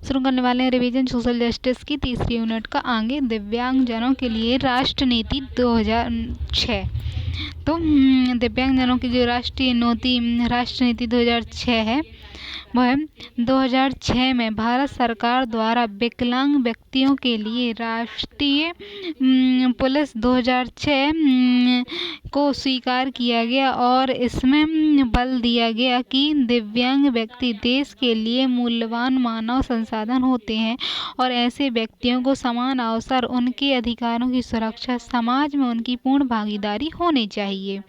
शुरू करने वाले हैं रिवीजन सोशल जस्टिस की तीसरी यूनिट का। आगे दिव्यांगजनों के लिए राष्ट्र नीति 2006। तो दिव्यांगजनों की जो राष्ट्र नीति 2006 है वह 2006 में भारत सरकार द्वारा विकलांग व्यक्तियों के लिए राष्ट्रीय पुलिस 2006 को स्वीकार किया गया और इसमें बल दिया गया कि दिव्यांग व्यक्ति देश के लिए मूल्यवान मानव संसाधन होते हैं और ऐसे व्यक्तियों को समान अवसर, उनके अधिकारों की सुरक्षा, समाज में उनकी पूर्ण भागीदारी होनी चाहिए।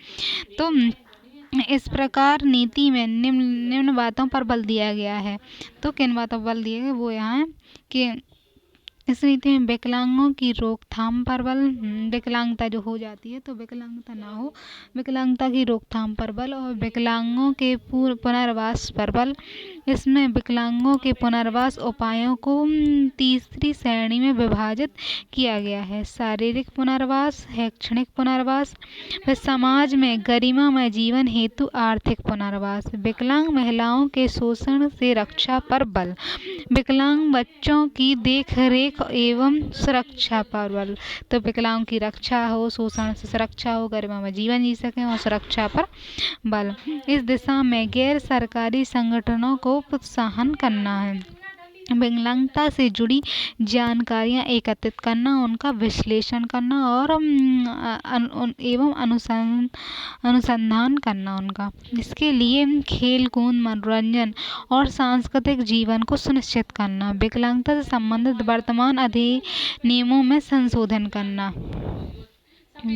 तो इस प्रकार नीति में निम्न बातों पर बल दिया गया है। तो किन बातों पर बल दिया गया वो यहाँ है कि इस नीति में विकलांगों की रोकथाम पर बल, विकलांगता जो हो जाती है तो विकलांगता ना हो, विकलांगता की रोकथाम पर बल और विकलांगों के पुनर्वास पर बल। इसमें विकलांगों के पुनर्वास उपायों को तीसरी श्रेणी में विभाजित किया गया है। शारीरिक पुनर्वास, शैक्षणिक पुनर्वास, फिर समाज में गरिमामय जीवन हेतु आर्थिक पुनर्वास, विकलांग महिलाओं के शोषण से रक्षा पर बल, विकलांग बच्चों की देख रेख एवं सुरक्षा पर बल। तो विकलांग की रक्षा हो, शोषण से सुरक्षा हो, गरिमामय जीवन जी सकें और सुरक्षा पर बल। इस दिशा में गैर सरकारी संगठनों को प्रोत्साहन करना है। विकलांगता से जुड़ी जानकारियाँ एकत्रित करना, उनका विश्लेषण करना और एवं अनुसंधान करना उनका। इसके लिए खेल कूद, मनोरंजन और सांस्कृतिक जीवन को सुनिश्चित करना। विकलांगता से संबंधित वर्तमान अधिनियमों में संशोधन करना।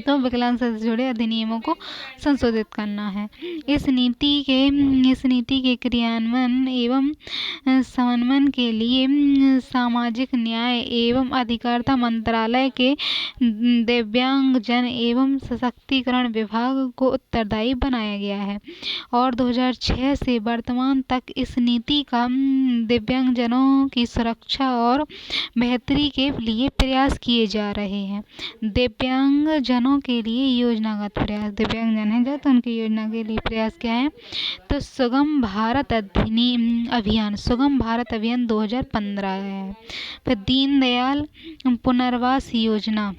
तो विकलांगता से जुड़े अधिनियमों को संशोधित करना है। इस नीति के क्रियान्वयन एवं समन्वयन के लिए सामाजिक न्याय एवं अधिकारिता मंत्रालय के दिव्यांगजन एवं सशक्तिकरण विभाग को उत्तरदायी बनाया गया है और 2006 से वर्तमान तक इस नीति का दिव्यांगजनों की सुरक्षा और बेहतरी के लिए प्रयास किए जा रहे हैं। दिव्यांगजनों के लिए योजनागत प्रयास, दिव्यांगजन है जो तो उनकी योजना के लिए प्रयास क्या है तो सुगम भारत अभियान 2015 है। फिर दीनदयाल पुनर्वास योजना,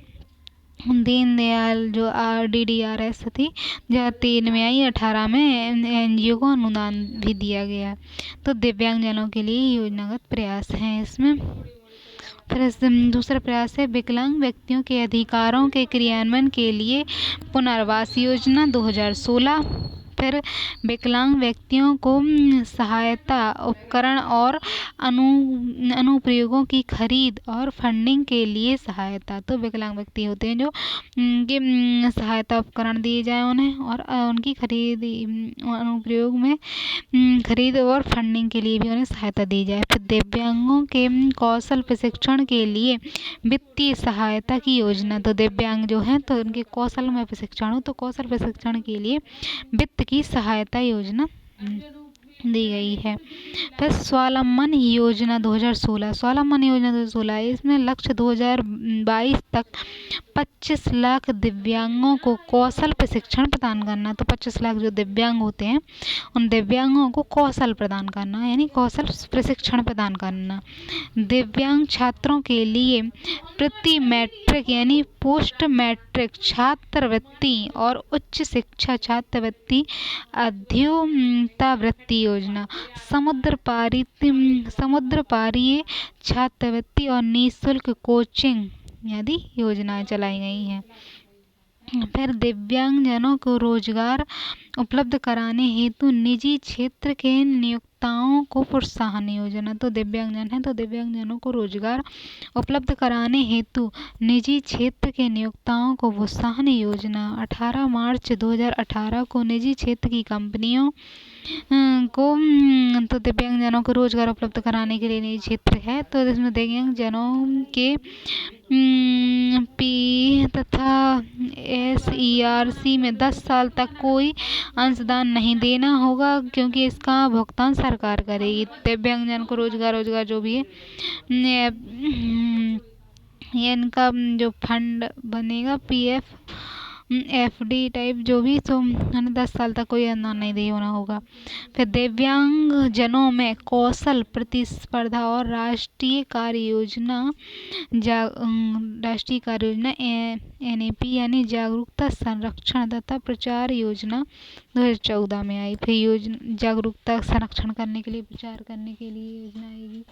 दीनदयाल जो DDRS थी जो 3 में आई, 18 में NGO को अनुदान भी दिया गया। तो दिव्यांगजनों के लिए योजनागत प्रयास हैं इसमें। फिर दूसरा प्रयास है विकलांग व्यक्तियों के अधिकारों के क्रियान्वयन के लिए पुनर्वास योजना 2016। फिर विकलांग व्यक्तियों को सहायता उपकरण और अनुप्रयोगों की खरीद और फंडिंग के लिए सहायता। तो विकलांग व्यक्ति होते हैं जो के सहायता उपकरण दिए जाए उन्हें और उनकी खरीद अनुप्रयोग में खरीद और फंडिंग के लिए भी उन्हें सहायता दी जाए। फिर दिव्यांगों के कौशल प्रशिक्षण के लिए वित्तीय सहायता की योजना। तो दिव्यांग जो हैं तो उनके कौशल में प्रशिक्षण हो तो कौशल प्रशिक्षण के लिए वित्त की सहायता योजना दी गई है। फिर स्वावलंबन योजना 2016, स्वावलंबन योजना 2016 इसमें लक्ष्य 2022 तक 25 लाख दिव्यांगों को कौशल प्रशिक्षण प्रदान करना। तो 25 लाख जो दिव्यांग होते हैं उन दिव्यांगों को कौशल प्रदान करना यानी कौशल प्रशिक्षण प्रदान करना। दिव्यांग छात्रों के लिए प्रति मैट्रिक यानी पोस्ट मैट्रिक छात्रवृत्ति और उच्च शिक्षा छात्रवृत्ति अध्ययोतावृत्ति योजना, समुद्र पारीय छात्रवृत्ति और निःशुल्क कोचिंग आदि योजनाएं चलाई गई हैं। फिर दिव्यांगजनों को रोजगार उपलब्ध कराने हेतु निजी क्षेत्र के नियोक्ताओं को प्रोत्साहन योजना। तो दिव्यांगजन है तो दिव्यांगजनों को रोजगार उपलब्ध कराने हेतु निजी क्षेत्र के नियोक्ताओं को प्रोत्साहन योजना। 18 मार्च 2018 को निजी क्षेत्र की कंपनियों को तो दिव्यांगजनों को रोजगार उपलब्ध कराने के लिए निजी क्षेत्र है तो इसमें दिव्यांगजनों के P तथा SERC में 10 साल तक कोई अंशदान नहीं देना होगा क्योंकि इसका भुगतान सरकार करेगी। दिव्यांगजन को रोजगार जो भी है ये इनका जो फंड बनेगा PF FD टाइप जो भी, तो 10 साल तक कोई अनुदान नहीं दे होना होगा। फिर दिव्यांग जनों में कौशल प्रतिस्पर्धा और राष्ट्रीय कार्य योजना NAP यानी जागरूकता संरक्षण तथा प्रचार योजना 2014 में आई। फिर योजना जागरूकता संरक्षण करने के लिए, प्रचार करने के लिए योजना आएगी।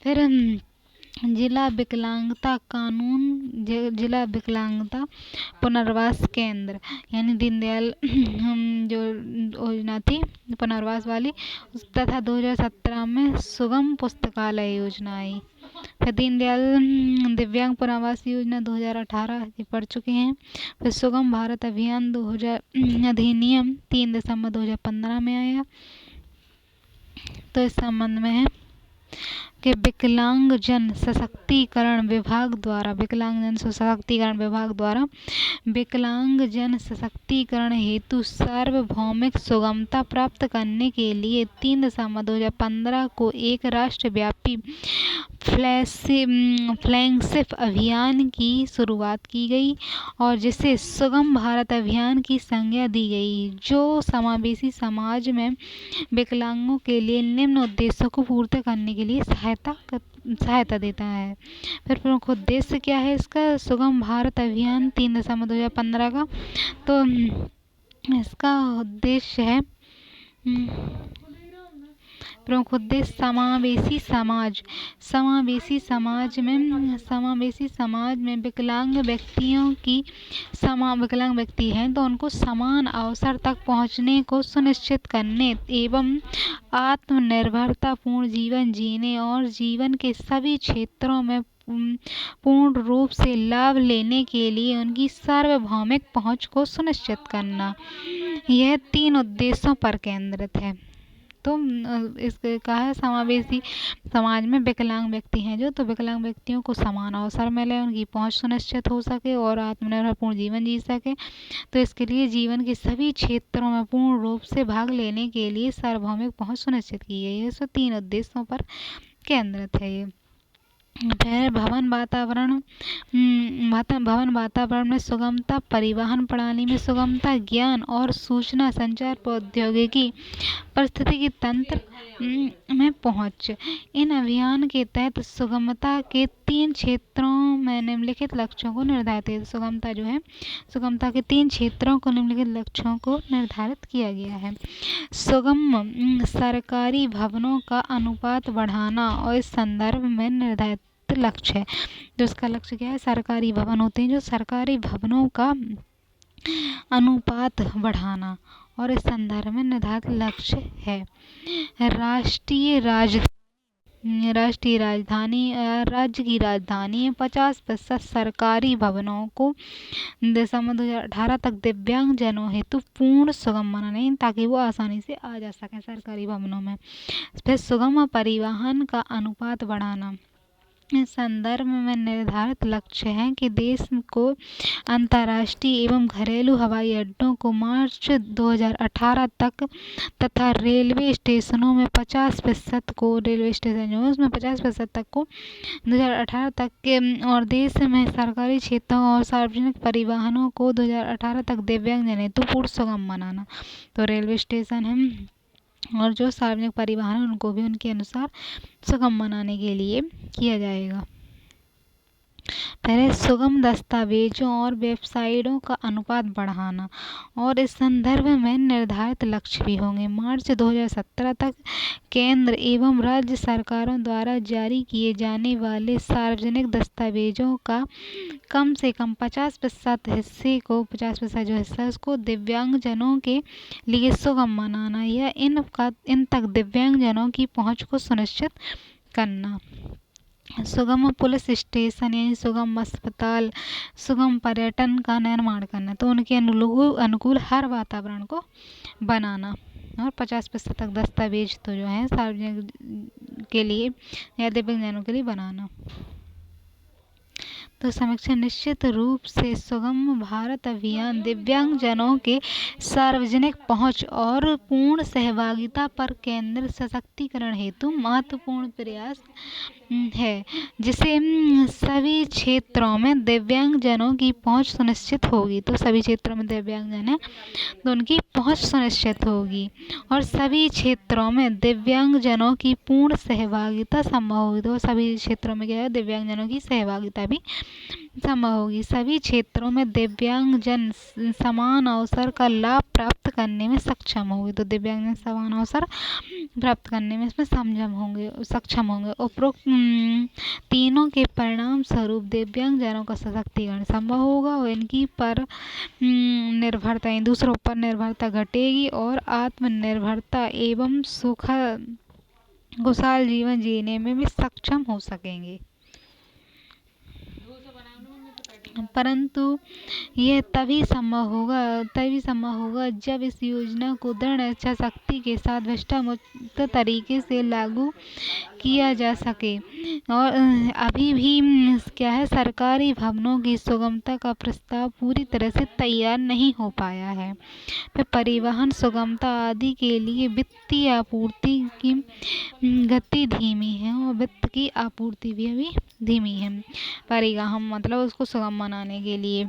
फिर जिला विकलांगता कानून, जिला विकलांगता पुनर्वास केंद्र यानी दीनदयाल जो योजना थी पुनर्वास वाली, तथा 2017 में सुगम पुस्तकालय योजना आई। फिर दीनदयाल दिव्यांग पुनर्वास योजना 2018 ये पढ़ चुके हैं। फिर सुगम भारत अभियान 2000 अधिनियम 3 दिसंबर 2015 में आया। तो इस संबंध में है कि विकलांगजन सशक्तिकरण विभाग द्वारा विकलांगजन सशक्तिकरण हेतु सार्वभौमिक सुगमता प्राप्त करने के लिए 3 दिसंबर 2015 को एक राष्ट्रव्यापी फ्लैगशिप अभियान की शुरुआत की गई और जिसे सुगम भारत अभियान की संज्ञा दी गई, जो समावेशी समाज में विकलांगों के लिए निम्न उद्देश्यों को पूर्ण करने के लिए सहायता देता है। फिर प्रमुख उद्देश्य क्या है इसका, सुगम भारत अभियान 3 दिसंबर 2015 का, तो इसका उद्देश्य है प्रमुख उद्देश्य समावेशी समाज में विकलांग व्यक्ति हैं तो उनको समान अवसर तक पहुंचने को सुनिश्चित करने एवं आत्मनिर्भरतापूर्ण जीवन जीने और जीवन के सभी क्षेत्रों में पूर्ण रूप से लाभ लेने के लिए उनकी सार्वभौमिक पहुंच को सुनिश्चित करना, यह 3 उद्देश्यों पर केंद्रित है। तो इसके कहा है समावेशी समाज में विकलांग व्यक्ति हैं जो, तो विकलांग व्यक्तियों को समान अवसर मिले, उनकी पहुंच सुनिश्चित हो सके और आत्मनिर्भरपूर्ण जीवन जी सके। तो इसके लिए जीवन के सभी क्षेत्रों में पूर्ण रूप से भाग लेने के लिए सार्वभौमिक पहुंच सुनिश्चित की गई है। 3 उद्देश्यों पर केंद्रित है ये। फिर भवन वातावरण में सुगमता, परिवहन प्रणाली में सुगमता, ज्ञान और सूचना संचार प्रौद्योगिकी, पारिस्थितिकी तंत्र में पहुंच। इन अभियान के तहत सुगमता के 3 क्षेत्रों में निम्नलिखित लक्ष्यों को निर्धारित है। सुगमता के 3 क्षेत्रों को निम्नलिखित लक्ष्यों को निर्धारित किया गया है। सुगम सरकारी भवनों का अनुपात बढ़ाना और इस संदर्भ में निर्धारित लक्ष्य है। तो इसका लक्ष्य क्या है, सरकारी भवन होते हैं जो, सरकारी भवनों का अनुपात बढ़ाना और इस संदर्भ में निर्धारित लक्ष्य है। राष्ट्रीय राजधानी राज्य की राजधानी में 50% सरकारी भवनों को दिसंबर 2018 तक दिव्यांग जनों हेतु पूर्ण सुगम बनाना, ताकि वो आसानी से आ जा सकें सरकारी भवनों में। फिर सुगम परिवहन का अनुपात बढ़ाना, इस संदर्भ में निर्धारित लक्ष्य है कि देश को अंतर्राष्ट्रीय एवं घरेलू हवाई अड्डों को मार्च 2018 तक तथा रेलवे स्टेशनों में 50% को, रेलवे स्टेशन जो है उसमें 50% तक को 2018 तक के, और देश में सरकारी क्षेत्रों और सार्वजनिक परिवहनों को 2018 तक दिव्यांग जन हेतु पूर्ण सुगम बनाना। तो रेलवे स्टेशन है और जो सार्वजनिक परिवहन है उनको भी उनके अनुसार सुगम बनाने के लिए किया जाएगा। पहले सुगम दस्तावेजों और वेबसाइटों का अनुपात बढ़ाना और इस संदर्भ में निर्धारित लक्ष्य भी होंगे। मार्च 2017 तक केंद्र एवं राज्य सरकारों द्वारा जारी किए जाने वाले सार्वजनिक दस्तावेजों का कम से कम 50% हिस्से को, 50% जो हिस्सा है उसको दिव्यांगजनों के लिए सुगम बनाना या इन तक दिव्यांगजनों की पहुंच को सुनिश्चित करना। सुगम पुलिस स्टेशन यानी सुगम अस्पताल, सुगम पर्यटन का निर्माण करना, तो उनके अनुकूल हर वातावरण को बनाना और 50% तक दस्तावेज तो जो है सार्वजनिक के लिए या दिव्यांगजनों के लिए बनाना। तो समीक्षा निश्चित रूप से सुगम भारत अभियान दिव्यांगजनों के सार्वजनिक पहुंच और पूर्ण सहभागिता पर केंद्रित सशक्तिकरण हेतु महत्वपूर्ण प्रयास है, जिसे सभी क्षेत्रों में दिव्यांगजनों की पहुंच सुनिश्चित होगी। तो सभी क्षेत्रों में दिव्यांगजन हैं तो उनकी पहुंच सुनिश्चित होगी और सभी क्षेत्रों में दिव्यांगजनों की पूर्ण सहभागिता संभव होगी। तो सभी क्षेत्रों में क्या है, दिव्यांगजनों की सहभागिता भी संभव होगी। सभी क्षेत्रों में दिव्यांगजन समान अवसर का लाभ प्राप्त करने में सक्षम होंगे। तो दिव्यांगजन समान अवसर प्राप्त करने में इसमें सक्षम होंगे। उपरोक्त तीनों के परिणाम स्वरूप दिव्यांगजनों का सशक्तिकरण संभव होगा और इनकी पर निर्भरता, दूसरों पर निर्भरता घटेगी और आत्मनिर्भरता एवं खुशहाल जीवन जीने में भी सक्षम हो सकेंगे। परंतु यह तभी संभव होगा जब इस योजना को दृढ़ इच्छा शक्ति के साथ भ्रष्टामुक्त तरीके से लागू किया जा सके। और अभी भी क्या है, सरकारी भवनों की सुगमता का प्रस्ताव पूरी तरह से तैयार नहीं हो पाया है। फिर परिवहन सुगमता आदि के लिए वित्तीय आपूर्ति की गति धीमी है और वित्त की आपूर्ति भी अभी धीमी है परिवहन मतलब उसको सुगम बनाने के लिए।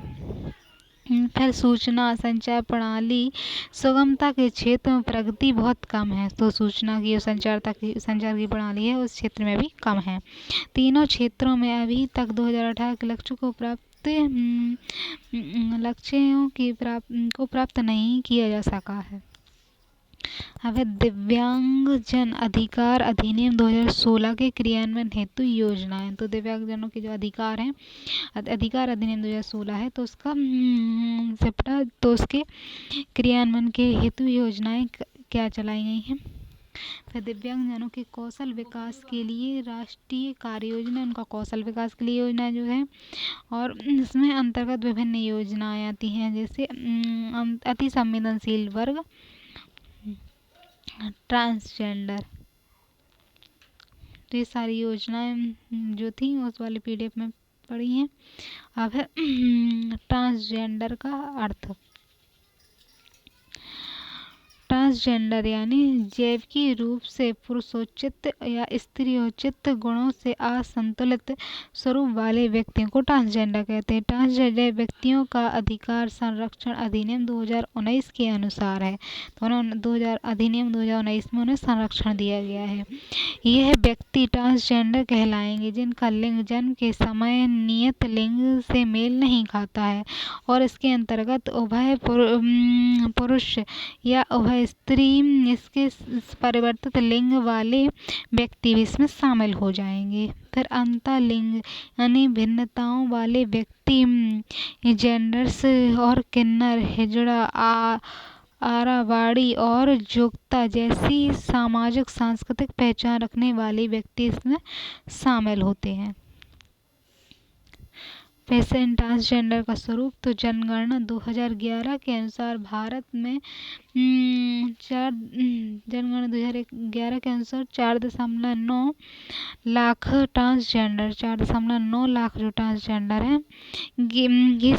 फिर सूचना संचार प्रणाली सुगमता के क्षेत्र में प्रगति बहुत कम है। तो सूचना की संचार की प्रणाली है उस क्षेत्र में भी कम है। तीनों क्षेत्रों में अभी तक 2018 के लक्ष्यों को प्राप्त नहीं किया जा सका है। अब दिव्यांगजन अधिकार अधिनियम 2016 के क्रियान्वयन हेतु योजनाएं। तो दिव्यांगजनों के जो अधिकार हैं, अधिकार अधिनियम 2016 है तो उसका तो उसके क्रियान्वयन के हेतु योजनाएं क्या चलाई गई हैं। फिर दिव्यांगजनों के कौशल विकास के लिए राष्ट्रीय कार्य योजना, उनका कौशल विकास के लिए योजना जो है, और इसमें अंतर्गत विभिन्न योजनाएं आती हैं जैसे अति संवेदनशील वर्ग, ट्रांसजेंडर। तो ये सारी योजनाएं जो थी उस वाले PDF में पढ़ी हैं। अब है ट्रांसजेंडर का अर्थ। ट्रांसजेंडर यानी जैविक रूप से पुरुषोचित या स्त्रीयोचित गुणों से असंतुलित स्वरूप वाले व्यक्तियों को ट्रांसजेंडर कहते हैं। ट्रांसजेंडर व्यक्तियों का अधिकार संरक्षण अधिनियम 2019 के अनुसार है। तो अधिनियम 2019 में उन्हें संरक्षण दिया गया है। यह व्यक्ति ट्रांसजेंडर कहलाएंगे जिनका लिंग जन्म के समय नियत लिंग से मेल नहीं खाता है और इसके अंतर्गत उभय पुरुष या उभय स्त्री, इसके परिवर्तित लिंग वाले व्यक्ति भी इसमें शामिल हो जाएंगे। फिर अंतरलिंग यानी भिन्नताओं वाले व्यक्ति, जेंडर्स और किन्नर, हिजड़ा, आरावाड़ी और जोगता जैसी सामाजिक सांस्कृतिक पहचान रखने वाले व्यक्ति इसमें शामिल होते हैं। वैसे ट्रांसजेंडर का स्वरूप तो जनगणना 2011 के अनुसार भारत में 4.9 लाख ट्रांसजेंडर, 4.9 लाख जो ट्रांसजेंडर हैं ये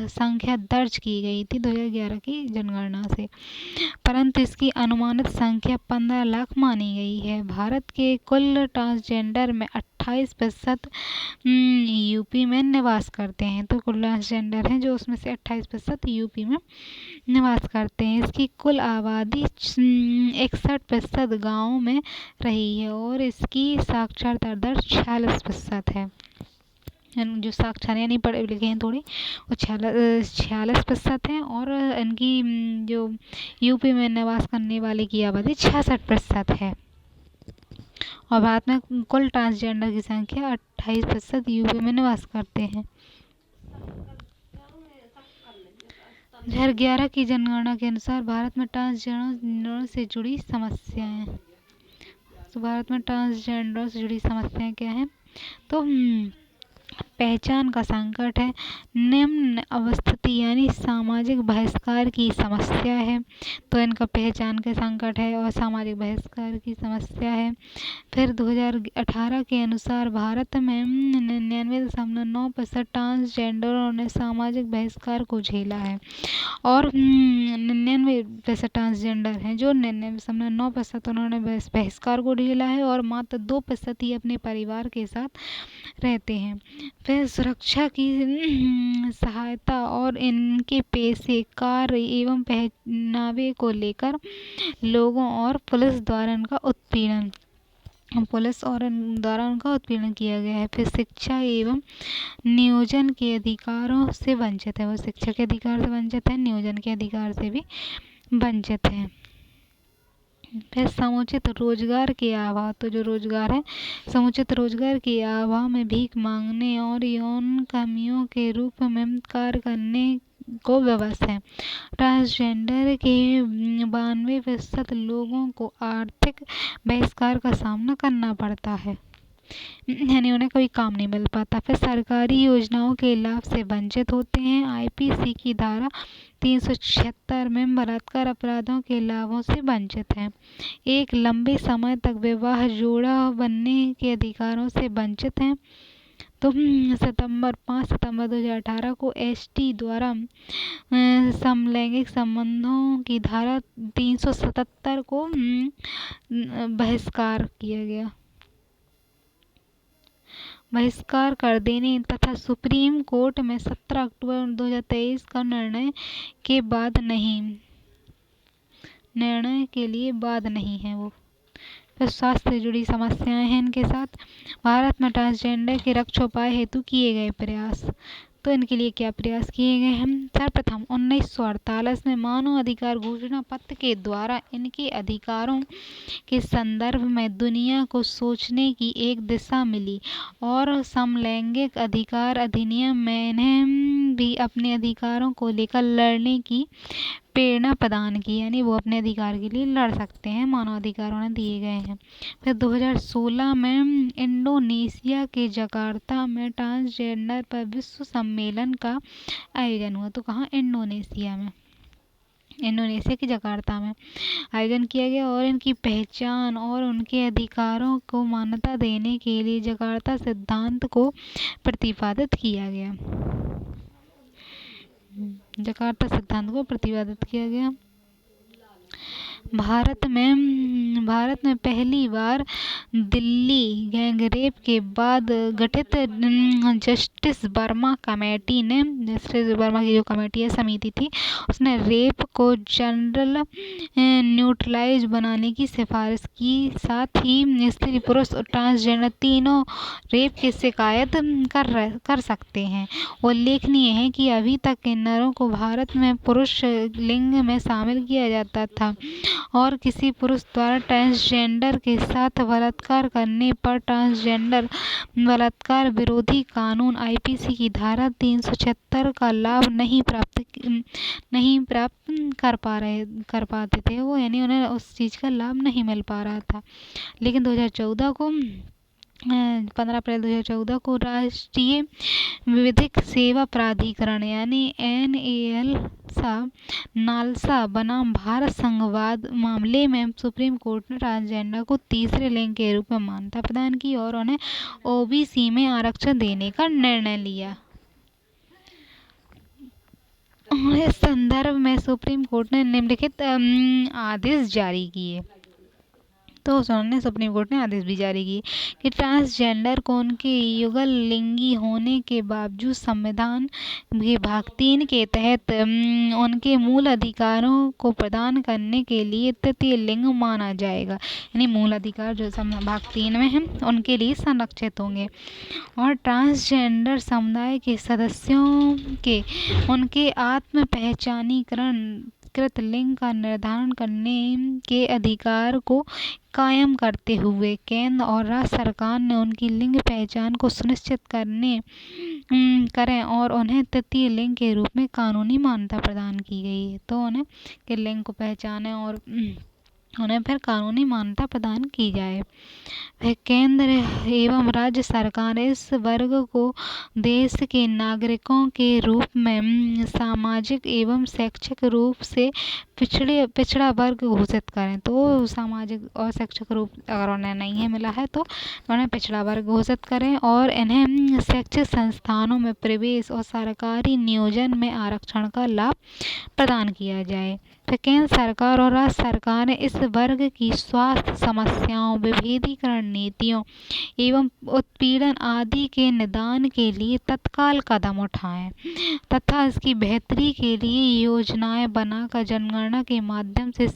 संख्या दर्ज की गई थी 2011 की जनगणना से, परंतु इसकी अनुमानित संख्या 15 लाख मानी गई है। भारत के कुल ट्रांसजेंडर में 28% यूपी में निवास करते हैं। तो कुल ट्रांसजेंडर हैं जो उसमें से 28% यूपी में निवास करते हैं। इसकी कुल आबादी 61% गाँव में रही है और इसकी साक्षरता दर 46% है। जो साक्षर यानी पढ़े लिखे हैं थोड़ी, वो 46% हैं और इनकी जो यूपी में निवास करने वाले की आबादी 66% है। और भारत में कुल ट्रांसजेंडर की संख्या 28% यूपी में निवास करते हैं। 2011 की जनगणना के अनुसार भारत में ट्रांसजेंडर से जुड़ी समस्याएं। तो भारत में ट्रांसजेंडर से जुड़ी समस्याएं क्या हैं? तो पहचान का संकट है। निम्न अवस्थिति यानी सामाजिक बहिष्कार की समस्या है। तो इनका पहचान का संकट है और सामाजिक बहिष्कार की समस्या है। फिर 2018 के अनुसार भारत में 99.9% ट्रांसजेंडरों ने सामाजिक बहिष्कार को झेला है और 99% ट्रांसजेंडर हैं जो 99.9% उन्होंने बहिष्कार को झेला है और मात्र 2% ही अपने परिवार के साथ रहते हैं। फिर सुरक्षा की सहायता और इनके पेशे, कार्य एवं पहनावे को लेकर लोगों और पुलिस द्वारा उनका उत्पीड़न किया गया है। फिर शिक्षा एवं नियोजन के अधिकारों से वंचित है। वो शिक्षा के अधिकार से वंचित है, नियोजन के अधिकार से भी वंचित है। फिर समुचित रोजगार के अभाव, तो जो रोजगार है, समुचित रोजगार के अभाव में भीख मांगने और यौन कमियों के रूप में कार्य करने को विवश है। ट्रांसजेंडर के 92% लोगों को आर्थिक बहिष्कार का सामना करना पड़ता है, यानी उन्हें कोई काम नहीं मिल पाता। फिर सरकारी योजनाओं के लाभ से वंचित होते हैं। आईपीसी की धारा 376 में बलात्कार अपराधों के लाभों से वंचित हैं। एक लंबे समय तक विवाह जोड़ा बनने के अधिकारों से वंचित हैं। तो 5 सितंबर 2018 को एसटी द्वारा समलैंगिक संबंधों की धारा 377 को बहिष्कार कर देने तथा सुप्रीम कोर्ट में 17 अक्टूबर 2023 का निर्णय के लिए बाद नहीं है वो। फिर स्वास्थ्य से जुड़ी समस्याएं हैं इनके साथ। भारत में ट्रांसजेंडर के रक्षोपाय हेतु किए गए प्रयास, तो इनके लिए क्या प्रयास किए गए हैं। सर्वप्रथम 1948 में मानव अधिकार घोषणा पत्र के द्वारा इनके अधिकारों के संदर्भ में दुनिया को सोचने की एक दिशा मिली और समलैंगिक अधिकार अधिनियम में इन्हें भी अपने अधिकारों को लेकर लड़ने की प्रेरणा प्रदान की, यानी वो अपने अधिकार के लिए लड़ सकते हैं, मानव अधिकार उन्हें दिए गए हैं। फिर 2016 में इंडोनेशिया के जकार्ता में ट्रांसजेंडर पर विश्व सम्मेलन का आयोजन हुआ। तो कहाँ? इंडोनेशिया के जकार्ता में आयोजन किया गया और इनकी पहचान और उनके अधिकारों को मान्यता देने के लिए जकार्ता सिद्धांत को प्रतिपादित किया गया। भारत में पहली बार दिल्ली गैंगरेप के बाद गठित जस्टिस वर्मा कमेटी ने, जस्टिस वर्मा की जो कमेटी है, समिति थी, उसने रेप को जनरल न्यूट्रलाइज बनाने की सिफारिश की। साथ ही स्त्री पुरुष और ट्रांसजेंडर तीनों रेप की शिकायत कर सकते हैं। उल्लेखनीय है कि अभी तक किन्नरों को भारत में पुरुष लिंग में शामिल किया जाता था और किसी पुरुष द्वारा ट्रांसजेंडर के साथ बलात्कार करने पर ट्रांसजेंडर बलात्कार विरोधी कानून आईपीसी की धारा 376 का लाभ नहीं प्राप्त कर पाते थे वो, यानी उन्हें उस चीज़ का लाभ नहीं मिल पा रहा था। लेकिन 15 अप्रैल 2014 को राष्ट्रीय विधिक सेवा प्राधिकरण यानी नालसा बनाम भारत संघवाद मामले में सुप्रीम कोर्ट ने ट्रांसजेंडर को तीसरे लिंग के रूप में मान्यता प्रदान की और उन्हें ओबीसी में आरक्षण देने का निर्णय लिया। इस संदर्भ में सुप्रीम कोर्ट ने निम्नलिखित आदेश जारी किए। तो उन्होंने सुप्रीम कोर्ट ने आदेश भी जारी किए कि ट्रांसजेंडर को उनके युगल लिंगी होने के बावजूद संविधान के भाग 3 के तहत उनके मूल अधिकारों को प्रदान करने के लिए तृतीय लिंग माना जाएगा, यानी मूल अधिकार जो भाग 3 में हैं उनके लिए संरक्षित होंगे और ट्रांसजेंडर समुदाय के सदस्यों के उनके आत्म पहचानीकरण कृत लिंग का निर्धारण करने के अधिकार को कायम करते हुए केंद्र और राज्य सरकार ने उनकी लिंग पहचान को सुनिश्चित करें और उन्हें तृतीय लिंग के रूप में कानूनी मान्यता प्रदान की गई है। तो उन्हें के लिंग को पहचाने और उन्हें फिर कानूनी मान्यता प्रदान की जाए। वह केंद्र एवं राज्य सरकार इस वर्ग को देश के नागरिकों के रूप में सामाजिक एवं शैक्षिक रूप से पिछड़ा वर्ग घोषित करें। तो सामाजिक और शैक्षिक रूप अगर उन्हें नहीं है मिला है तो उन्हें पिछड़ा वर्ग घोषित करें और इन्हें शैक्षिक संस्थानों में प्रवेश और सरकारी नियोजन में आरक्षण का लाभ प्रदान किया जाए। तो केंद्र सरकार और राज्य सरकार ने इस वर्ग की स्वास्थ्य समस्याओं, विभेदीकरण नीतियों एवं उत्पीड़न आदि के निदान के लिए तत्काल कदम उठाएं तथा इसकी बेहतरी के लिए योजनाएं बनाकर जनगणना के माध्यम से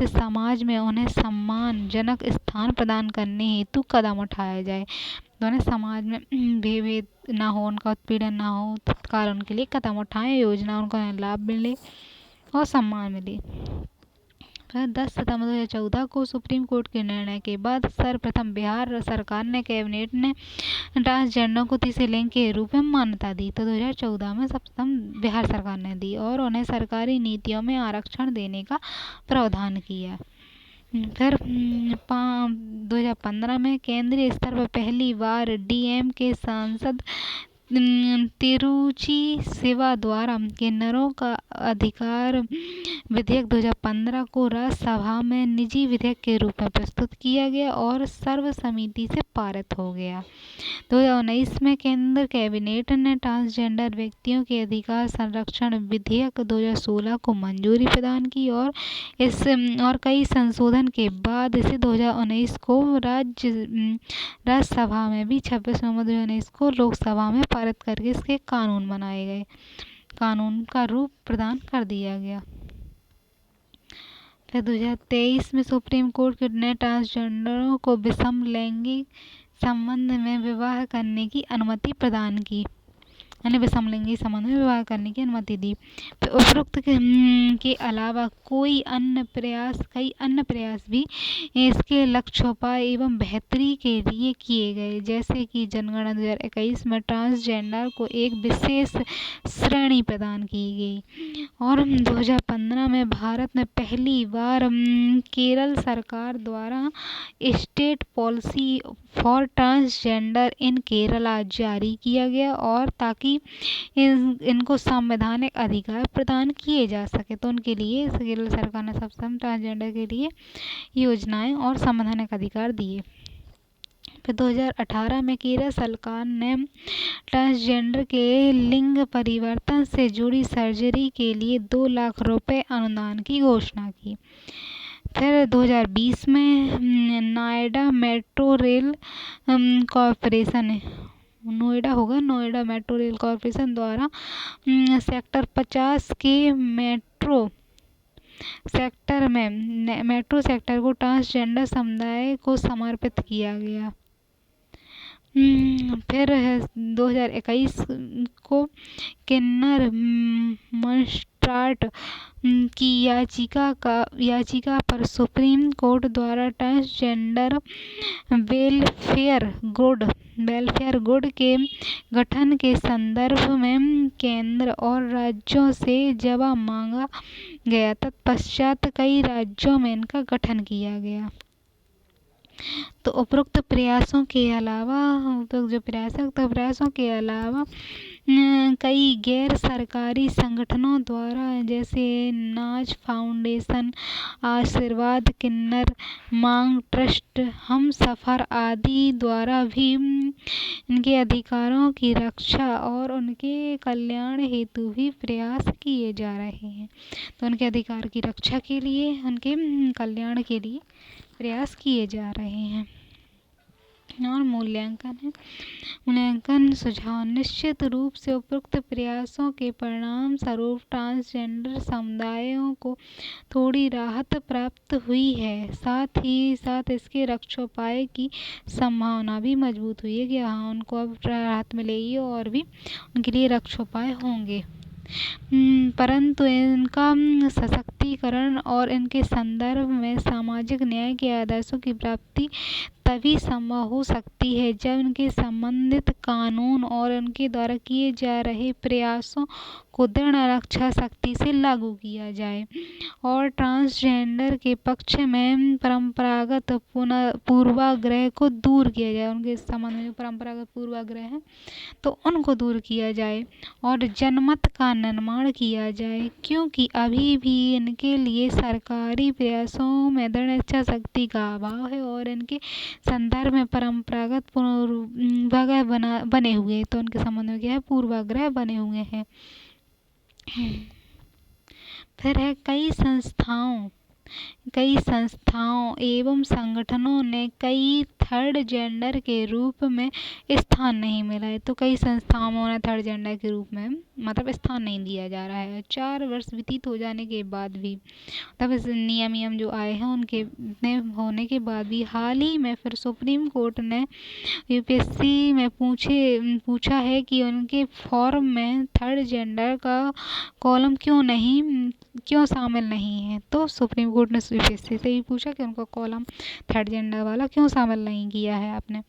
समाज में उन्हें सम्मानजनक स्थान प्रदान करने हेतु कदम उठाया जाए। दोनों समाज में भेद ना हो, उनका उत्पीड़न ना हो, तत्काल उनके लिए कदम उठाएं, योजना उनको लाभ मिले और सम्मान मिले। फिर 10 सितंबर 2014 को सुप्रीम कोर्ट के निर्णय के बाद सर्वप्रथम बिहार सरकार ने कैबिनेट ने ट्रांसजेंडर को तीसरे लिंग के रूप में मान्यता दी। तो 2014 में सर्वप्रथम बिहार सरकार ने दी और उन्हें सरकारी नीतियों में आरक्षण देने का प्रावधान किया। फिर 2015 में केंद्रीय स्तर पर पहली बार डीएम के सांसद तिरुचि शिवा द्वारा किन्नरों का अधिकार विधेयक 2015 को राज्यसभा में निजी विधेयक के रूप में प्रस्तुत किया गया और सर्वसम्मति से पारित हो गया। 2019 में केंद्र कैबिनेट ने ट्रांसजेंडर व्यक्तियों के अधिकार संरक्षण विधेयक 2016 को मंजूरी प्रदान की और कई संशोधन के बाद इसे 2019 को राज्यसभा में भी 26 नवंबर 2019 को लोकसभा में पारित करके इसके कानून बनाए गए, कानून का रूप प्रदान कर दिया गया। फिर 2023 में सुप्रीम कोर्ट ने ट्रांसजेंडरों को विषम लैंगिक संबंध में विवाह करने की अनुमति प्रदान की, यानी विषम लैंगिक संबंध में विवाह करने की अनुमति दी। तो उपरोक्त के अलावा कई अन्य प्रयास भी इसके लक्ष्योपाय एवं बेहतरी के लिए किए गए, जैसे कि जनगणना 2021 में ट्रांसजेंडर को एक विशेष श्रेणी प्रदान की गई और 2015 में भारत में पहली बार केरल सरकार द्वारा स्टेट पॉलिसी फॉर ट्रांसजेंडर इन केरला जारी किया गया और ताकि इनको संवैधानिक अधिकार प्रदान किए जा सके। तो उनके लिए केरल सरकार ने सबसे ट्रांसजेंडर के लिए योजनाएं और संवैधानिक अधिकार दिए। फिर 2018 में केरल सरकार ने ट्रांसजेंडर के लिंग परिवर्तन से जुड़ी सर्जरी के लिए 2 लाख रुपए अनुदान की घोषणा की। फिर 2020 में Noida metro rail corporation Noida metro rail corporation द्वारा सेक्टर 50 के मेट्रो सेक्टर को ट्रांसजेंडर समुदाय को समर्पित किया गया। फिर 2021 को किन्नर मजिस्ट्रेट की याचिका पर सुप्रीम कोर्ट द्वारा ट्रांसजेंडर वेलफेयर गुड के गठन के संदर्भ में केंद्र और राज्यों से जवाब मांगा गया। तत्पश्चात कई राज्यों में इनका गठन किया गया। तो उपरोक्त प्रयासों के अलावा कई गैर सरकारी संगठनों द्वारा जैसे नाज फाउंडेशन, आशीर्वाद किन्नर, मांग ट्रस्ट, हम सफर आदि द्वारा भी इनके अधिकारों की रक्षा और उनके कल्याण हेतु भी प्रयास किए जा रहे हैं। तो उनके अधिकार की रक्षा के लिए, उनके कल्याण के लिए प्रयास किए जा रहे हैं। और मूल्यांकन सुझाव निश्चित रूप से उपरोक्त प्रयासों के परिणाम स्वरूप ट्रांसजेंडर समुदायों को थोड़ी राहत प्राप्त हुई है। साथ ही साथ इसके रक्षोपाय की संभावना भी मजबूत हुई है कि हाँ उनको अब राहत मिलेगी और भी उनके लिए रक्षोपाय होंगे। परंतु इनका सशक्तिकरण और इनके संदर्भ में सामाजिक न्याय के आदर्शों की प्राप्ति तभी संभव हो सकती है जब इनके संबंधित कानून और उनके द्वारा किए जा रहे प्रयासों को दृढ़ रक्षा शक्ति से लागू किया जाए और ट्रांसजेंडर के पक्ष में परंपरागत पूर्वाग्रह को दूर किया जाए। उनके संबंध में जो परंपरागत पूर्वाग्रह हैं तो उनको दूर किया जाए और जनमत का निर्माण किया जाए, क्योंकि अभी भी इनके लिए सरकारी प्रयासों में दृढ़ इच्छा शक्ति का अभाव है और इनके संदर्भ में परंपरागत पूर्वाग्रह बने हुए हैं। तो उनके संबंध में क्या है, पूर्वाग्रह बने हुए हैं। फिर है कई संस्थाओं एवं संगठनों ने कई थर्ड जेंडर के रूप में स्थान नहीं मिला है। तो कई संस्थाओं ने थर्ड जेंडर के रूप में मतलब स्थान नहीं दिया जा रहा है। 4 वर्ष व्यतीत हो जाने के बाद भी, तब इस नियम जो आए हैं उनके होने के बाद भी हाल ही में फिर सुप्रीम कोर्ट ने यूपीएससी में पूछा है कि उनके फॉर्म में थर्ड जेंडर का कॉलम क्यों शामिल नहीं है। तो सुप्रीम कोर्ट ने यूपीएससी से ही पूछा कि उनका कॉलम थर्ड जेंडर वाला क्यों शामिल नहीं किया है आपने।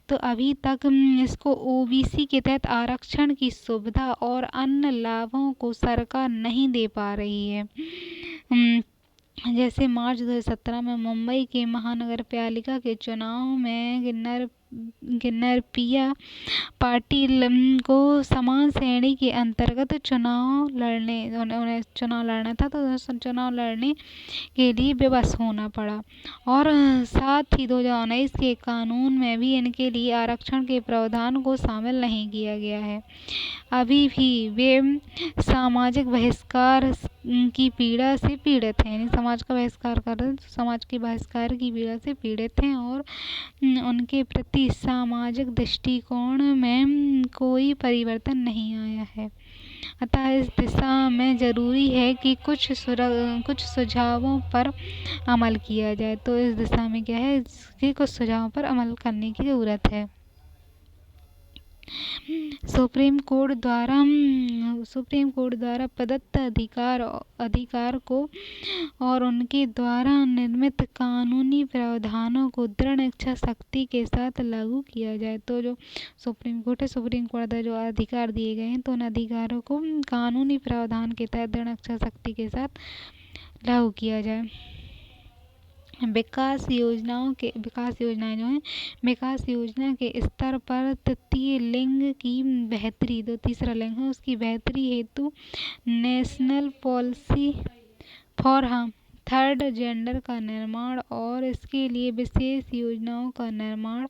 तो अभी तक इसको ओबीसी के तहत आरक्षण की सुविधा और अन्य लाभों को सरकार नहीं दे पा रही है। जैसे मार्च 2017 में मुंबई के महानगर पालिका के चुनाव में गिन्नरपिया पाटिल को समान श्रेणी के अंतर्गत चुनाव लड़ना था, तो चुनाव लड़ने के लिए विवश होना पड़ा और साथ ही 2019 के कानून में भी इनके लिए आरक्षण के प्रावधान को शामिल नहीं किया गया है। अभी भी वे सामाजिक बहिष्कार की पीड़ा से पीड़ित हैं, समाज का बहिष्कार कर रहे हैं, समाज के बहिष्कार की पीड़ा से पीड़ित हैं और उनके प्रति सामाजिक दृष्टिकोण में कोई परिवर्तन नहीं आया है। अतः इस दिशा में जरूरी है कि कुछ सुझावों पर अमल किया जाए। तो इस दिशा में क्या है कि कुछ सुझावों पर अमल करने की जरूरत है। सुप्रीम कोर्ट द्वारा प्रदत्त अधिकार को और उनके द्वारा निर्मित कानूनी प्रावधानों को दृढ़ इच्छा शक्ति के साथ लागू किया जाए। तो जो सुप्रीम कोर्ट द्वारा जो अधिकार दिए गए हैं तो उन अधिकारों को कानूनी प्रावधान के तहत दृढ़ इच्छा शक्ति के साथ लागू किया जाए। विकास योजना के स्तर पर तृतीय लिंग की बेहतरी, जो तीसरा लिंग है उसकी बेहतरी हेतु national policy for third gender का निर्माण और इसके लिए विशेष योजनाओं का निर्माण,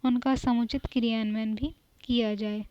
उनका समुचित क्रियान्वयन भी किया जाए।